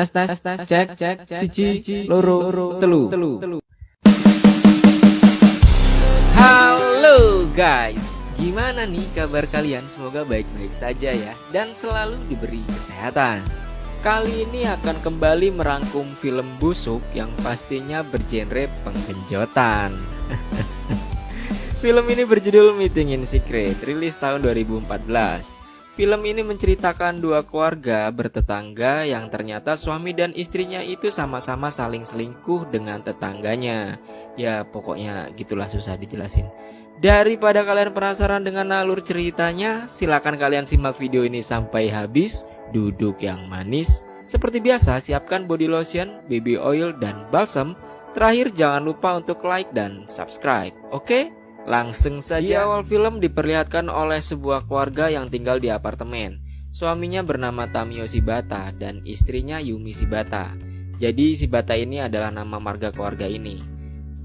Cek siji loro telu. Halo guys, gimana nih kabar kalian? Semoga baik-baik saja ya, dan selalu diberi kesehatan. Kali ini akan kembali merangkum film busuk yang pastinya bergenre penggenjotan. Film ini berjudul Meeting in Secret, rilis tahun 2014. Film ini menceritakan dua keluarga bertetangga yang ternyata suami dan istrinya itu sama-sama saling selingkuh dengan tetangganya. Ya pokoknya gitulah, susah dijelasin. Daripada kalian penasaran dengan alur ceritanya, silakan kalian simak video ini sampai habis. Duduk yang manis. Seperti biasa, siapkan body lotion, baby oil, dan balsam. Terakhir jangan lupa untuk like dan subscribe. Oke? Langsung saja. Di awal film diperlihatkan oleh sebuah keluarga yang tinggal di apartemen. Suaminya bernama Tamio Shibata dan istrinya Yumi Shibata. Jadi Shibata ini adalah nama marga keluarga ini.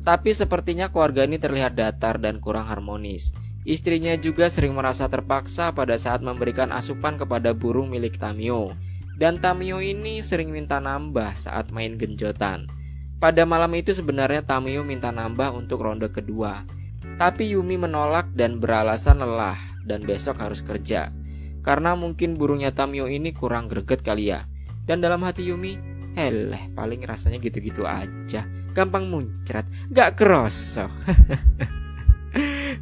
Tapi sepertinya keluarga ini terlihat datar dan kurang harmonis. Istrinya juga sering merasa terpaksa pada saat memberikan asupan kepada burung milik Tamio. Dan Tamio ini sering minta nambah saat main genjotan. Pada malam itu sebenarnya Tamio minta nambah untuk ronde kedua. Tapi Yumi menolak dan beralasan lelah dan besok harus kerja. Karena mungkin burungnya Tamio ini kurang greget kali ya. Dan dalam hati Yumi, paling rasanya gitu-gitu aja, gampang muncrat, gak kerosok.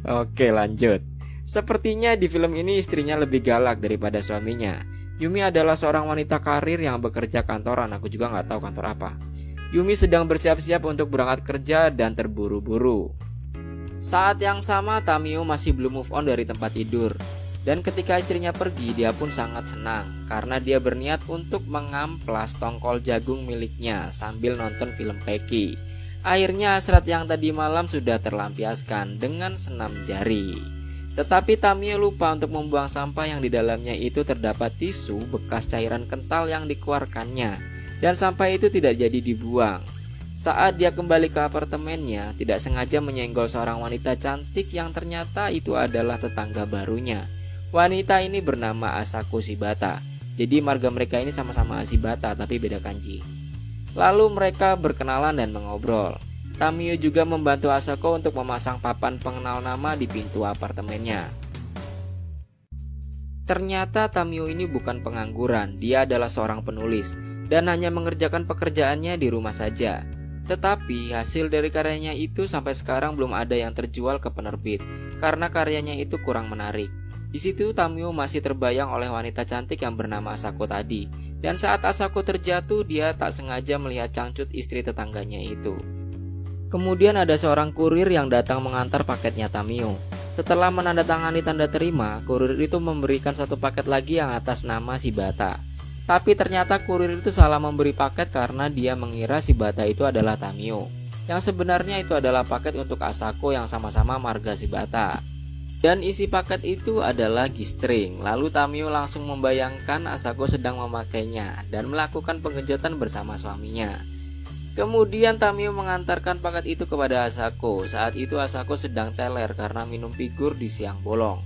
Oke, lanjut. Sepertinya di film ini istrinya lebih galak daripada suaminya. Yumi adalah seorang wanita karir yang bekerja kantoran, aku juga gak tahu kantor apa. Yumi sedang bersiap-siap untuk berangkat kerja dan terburu-buru. Saat yang sama Tamio masih belum move on dari tempat tidur. Dan ketika istrinya pergi, dia pun sangat senang karena dia berniat untuk mengamplas tongkol jagung miliknya sambil nonton film Peki. Akhirnya hasrat yang tadi malam sudah terlampiaskan dengan senam jari. Tetapi Tamio lupa untuk membuang sampah yang di dalamnya itu terdapat tisu bekas cairan kental yang dikeluarkannya. Dan sampah itu tidak jadi dibuang. Saat dia kembali ke apartemennya, tidak sengaja menyenggol seorang wanita cantik yang ternyata itu adalah tetangga barunya. Wanita ini bernama Asako Shibata. Jadi marga mereka ini sama-sama Shibata tapi beda kanji. Lalu mereka berkenalan dan mengobrol. Tamio juga membantu Asako untuk memasang papan pengenal nama di pintu apartemennya. Ternyata Tamio ini bukan pengangguran, dia adalah seorang penulis dan hanya mengerjakan pekerjaannya di rumah saja. Tetapi hasil dari karyanya itu sampai sekarang belum ada yang terjual ke penerbit karena karyanya itu kurang menarik. Di situ Tamio masih terbayang oleh wanita cantik yang bernama Asako tadi. Dan saat Asako terjatuh, dia tak sengaja melihat cangcut istri tetangganya itu. Kemudian ada seorang kurir yang datang mengantar paketnya Tamio. Setelah menandatangani tanda terima, kurir itu memberikan satu paket lagi yang atas nama Shibata. Tapi ternyata kurir itu salah memberi paket karena dia mengira Shibata itu adalah Tamio. Yang sebenarnya itu adalah paket untuk Asako yang sama-sama marga Shibata. Dan isi paket itu adalah G-string. Lalu Tamio langsung membayangkan Asako sedang memakainya dan melakukan penggenjotan bersama suaminya. Kemudian Tamio mengantarkan paket itu kepada Asako. Saat itu Asako sedang teler karena minum figur di siang bolong.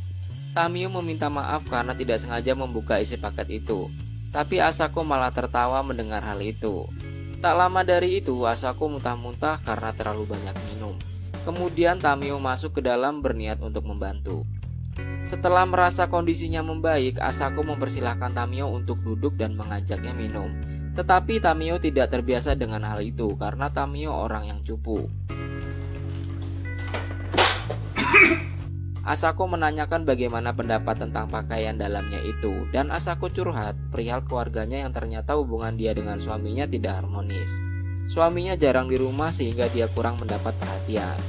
Tamio meminta maaf karena tidak sengaja membuka isi paket itu. Tapi Asako malah tertawa mendengar hal itu. Tak lama dari itu Asako muntah-muntah karena terlalu banyak minum. Kemudian Tamio masuk ke dalam berniat untuk membantu. Setelah merasa kondisinya membaik, Asako mempersilahkan Tamio untuk duduk dan mengajaknya minum. Tetapi Tamio tidak terbiasa dengan hal itu karena Tamio orang yang cupu. Asako menanyakan bagaimana pendapat tentang pakaian dalamnya itu, dan Asako curhat perihal keluarganya yang ternyata hubungan dia dengan suaminya tidak harmonis. Suaminya jarang di rumah sehingga dia kurang mendapat perhatian.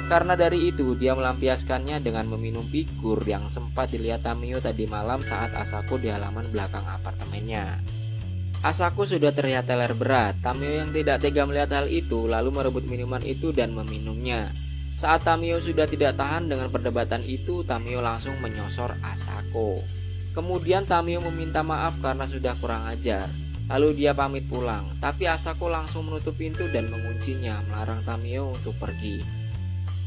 Karena dari itu dia melampiaskannya dengan meminum figur yang sempat dilihat Tamio tadi malam saat Asako di halaman belakang apartemennya. Asako sudah terlihat teler berat. Tamio yang tidak tega melihat hal itu lalu merebut minuman itu dan meminumnya. Saat Tamio sudah tidak tahan dengan perdebatan itu, Tamio langsung menyosor Asako. Kemudian Tamio meminta maaf karena sudah kurang ajar. Lalu dia pamit pulang, tapi Asako langsung menutup pintu dan menguncinya, melarang Tamio untuk pergi.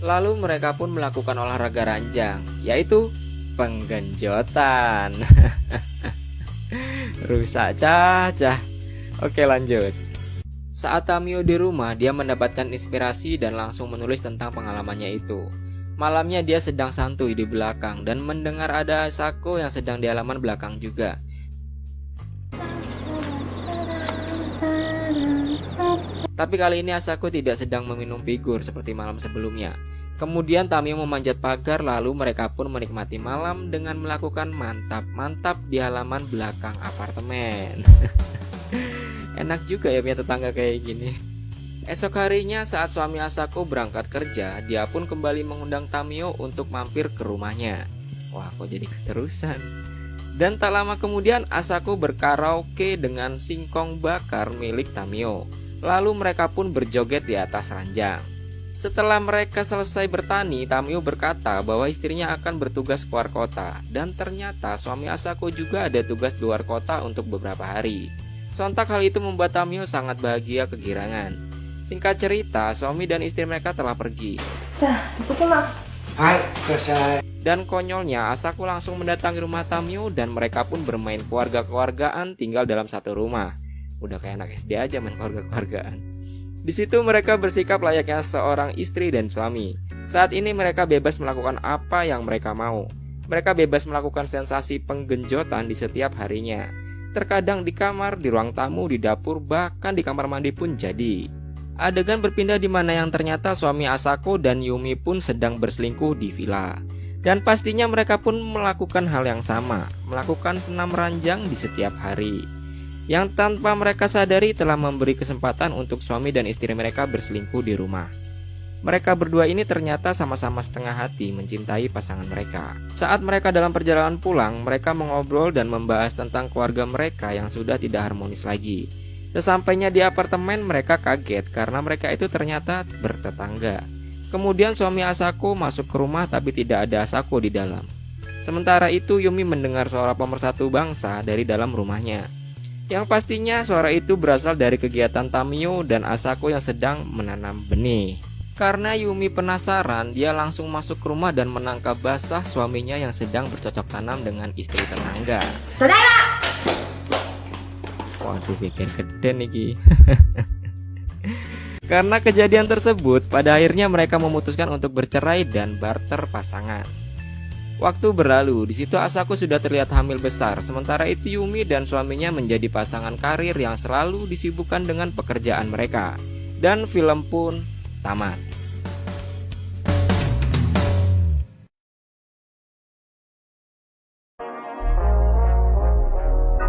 Lalu mereka pun melakukan olahraga ranjang, yaitu penggenjotan. Rusak cacah. Oke, lanjut. Saat Tamio di rumah, dia mendapatkan inspirasi dan langsung menulis tentang pengalamannya itu. Malamnya dia sedang santuy di belakang dan mendengar ada Asako yang sedang di halaman belakang juga. Tapi kali ini Asako tidak sedang meminum figur seperti malam sebelumnya. Kemudian Tamio memanjat pagar, lalu mereka pun menikmati malam dengan melakukan mantap-mantap di halaman belakang apartemen. Enak juga ya punya tetangga kayak gini. Esok harinya saat suami Asako berangkat kerja, dia pun kembali mengundang Tamio untuk mampir ke rumahnya. Wah, kok jadi keterusan. Dan tak lama kemudian Asako berkaraoke dengan singkong bakar milik Tamio. Lalu mereka pun berjoget di atas ranjang. Setelah mereka selesai bertani, Tamio berkata bahwa istrinya akan bertugas keluar kota. Dan ternyata suami Asako juga ada tugas di luar kota untuk beberapa hari. Sontak hal itu membuat Tamio sangat bahagia kegirangan. Singkat cerita, suami dan istri mereka telah pergi. Dan konyolnya, Asako langsung mendatangi rumah Tamio dan mereka pun bermain keluarga-keluargaan tinggal dalam satu rumah. Udah kayak anak SD aja main keluarga-keluargaan. Di situ mereka bersikap layaknya seorang istri dan suami. Saat ini mereka bebas melakukan apa yang mereka mau. Mereka bebas melakukan sensasi penggenjotan di setiap harinya. Terkadang di kamar, di ruang tamu, di dapur, bahkan di kamar mandi pun jadi. Adegan berpindah di mana yang ternyata suami Asako dan Yumi pun sedang berselingkuh di villa. Dan pastinya mereka pun melakukan hal yang sama, melakukan senam ranjang di setiap hari. Yang tanpa mereka sadari telah memberi kesempatan untuk suami dan istri mereka berselingkuh di rumah. Mereka berdua ini ternyata sama-sama setengah hati mencintai pasangan mereka. Saat mereka dalam perjalanan pulang, mereka mengobrol dan membahas tentang keluarga mereka yang sudah tidak harmonis lagi. Sesampainya di apartemen, mereka kaget karena mereka itu ternyata bertetangga. Kemudian suami Asako masuk ke rumah tapi tidak ada Asako di dalam. Sementara itu Yumi mendengar suara pemersatu bangsa dari dalam rumahnya. Yang pastinya suara itu berasal dari kegiatan Tamio dan Asako yang sedang menanam benih. Karena Yumi penasaran, dia langsung masuk ke rumah dan menangkap basah suaminya yang sedang bercocok tanam dengan istri tetangga. Waduh, bikin keden nih. Karena kejadian tersebut, pada akhirnya mereka memutuskan untuk bercerai dan barter pasangan. Waktu berlalu, di situ Asako sudah terlihat hamil besar. Sementara itu Yumi dan suaminya menjadi pasangan karir yang selalu disibukkan dengan pekerjaan mereka. Dan film pun tamat.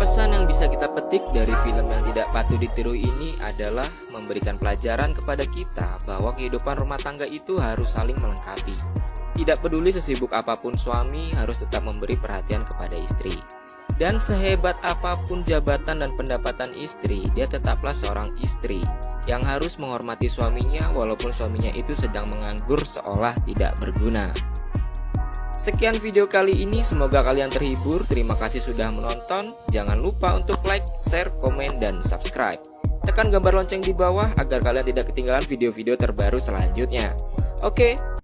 Pesan yang bisa kita petik dari film yang tidak patut ditiru ini adalah memberikan pelajaran kepada kita bahwa kehidupan rumah tangga itu harus saling melengkapi. Tidak peduli sesibuk apapun suami, harus tetap memberi perhatian kepada istri. Dan sehebat apapun jabatan dan pendapatan istri, dia tetaplah seorang istri yang harus menghormati suaminya walaupun suaminya itu sedang menganggur seolah tidak berguna. Sekian video kali ini, semoga kalian terhibur. Terima kasih sudah menonton. Jangan lupa untuk like, share, komen, dan subscribe. Tekan gambar lonceng di bawah agar kalian tidak ketinggalan video-video terbaru selanjutnya. Oke.